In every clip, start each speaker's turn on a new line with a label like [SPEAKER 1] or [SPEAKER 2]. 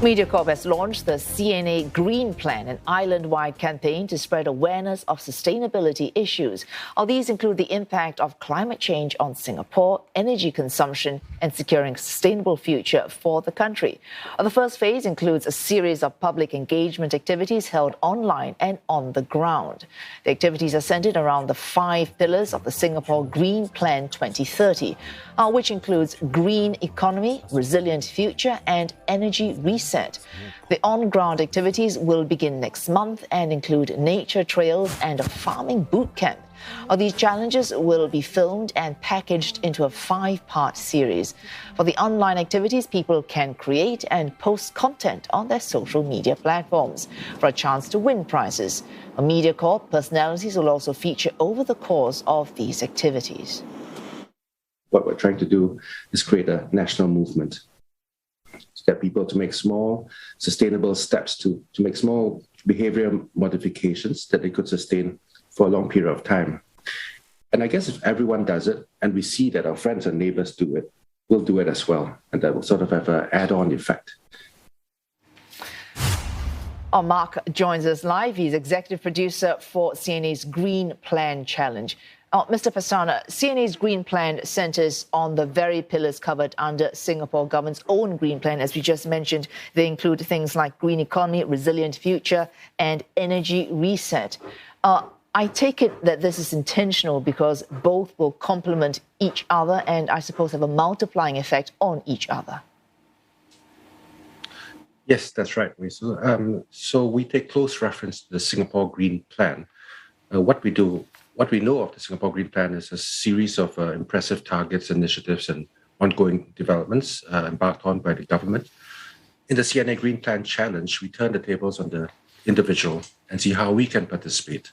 [SPEAKER 1] Mediacorp has launched the CNA Green Plan, an island-wide campaign to spread awareness of sustainability issues. These include the impact of climate change on Singapore, energy consumption, and securing a sustainable future for the country. The first phase includes a series of public engagement activities held online and on the ground. The activities are centered around the 5 pillars of the Singapore Green Plan 2030, which includes green economy, resilient future, and energy reset. The on-ground activities will begin next month and include nature trails and a farming boot camp. These challenges will be filmed and packaged into a 5-part series. For the online activities, people can create and post content on their social media platforms for a chance to win prizes. Mediacorp personalities will also feature over the course of these activities.
[SPEAKER 2] What we're trying to do is create a national movement to get people to make small, sustainable steps, to make small behavior modifications that they could sustain for a long period of time. And I guess if everyone does it, and we see that our friends and neighbors do it, we'll do it as well. And that will sort of have an add-on effect.
[SPEAKER 1] Mark joins us live. He's executive producer for CNA's Green Plan Challenge. Mr. Pestana, CNA's Green Plan centres on the very pillars covered under Singapore government's own Green Plan. As we just mentioned, they include things like green economy, resilient future, and energy reset. I take it that this is intentional because both will complement each other and I suppose have a multiplying effect on each other.
[SPEAKER 2] Yes, that's right. So we take close reference to the Singapore Green Plan. What we know of the Singapore Green Plan is a series of impressive targets, initiatives, and ongoing developments embarked on by the government. In the CNA Green Plan Challenge, we turn the tables on the individual and see how we can participate,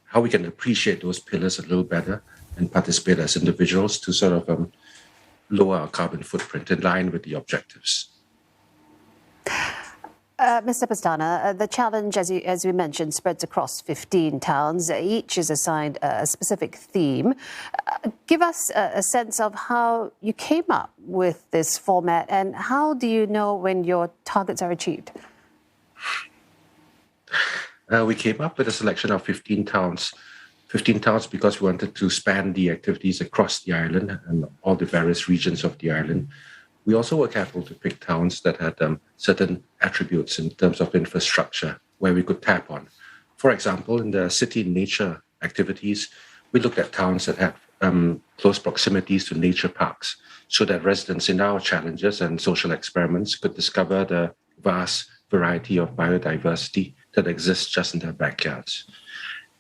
[SPEAKER 2] how we can appreciate those pillars a little better and participate as individuals to sort of lower our carbon footprint in line with the objectives.
[SPEAKER 3] Mr. Pestana, the challenge, as we mentioned, spreads across 15 towns. Each is assigned a specific theme. Give us a sense of how you came up with this format and how do you know when your targets are achieved?
[SPEAKER 2] We came up with a selection of 15 towns. 15 towns because we wanted to span the activities across the island and all the various regions of the island. We also were careful to pick towns that had certain attributes in terms of infrastructure where we could tap on. For example, in the city nature activities, we looked at towns that had close proximities to nature parks so that residents in our challenges and social experiments could discover the vast variety of biodiversity that exists just in their backyards.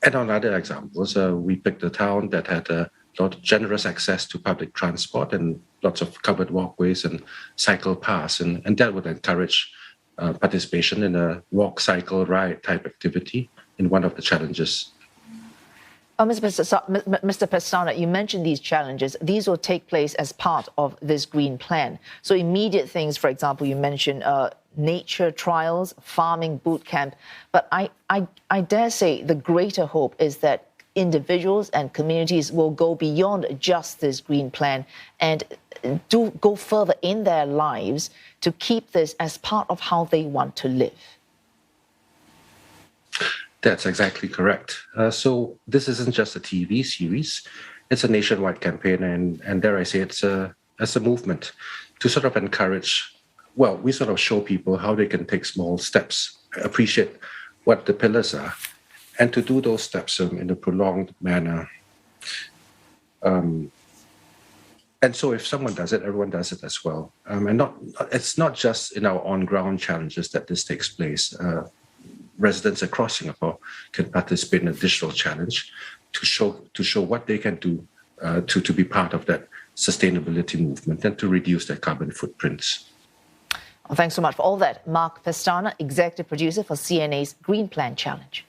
[SPEAKER 2] And on other examples, we picked a town that had a lot of generous access to public transport and lots of covered walkways and cycle paths, and that would encourage participation in a walk, cycle, ride type activity in one of the challenges.
[SPEAKER 1] Mr. Pestana, you mentioned these challenges. These will take place as part of this Green Plan. So immediate things, for example, you mentioned nature trials, farming boot camp. But I dare say the greater hope is that individuals and communities will go beyond just this Green Plan and do go further in their lives to keep this as part of how they want to live.
[SPEAKER 2] That's exactly correct. So this isn't just a TV series. It's a nationwide campaign, and dare I say, it's a movement to sort of encourage, well, we sort of show people how they can take small steps, appreciate what the pillars are, and to do those steps in a prolonged manner. And so if someone does it, everyone does it as well. It's not just in our on-ground challenges that this takes place. Residents across Singapore can participate in a digital challenge to show what they can do to be part of that sustainability movement and to reduce their carbon footprints.
[SPEAKER 1] Well, thanks so much for all that. Mark Pestana, executive producer for CNA's Green Plan Challenge.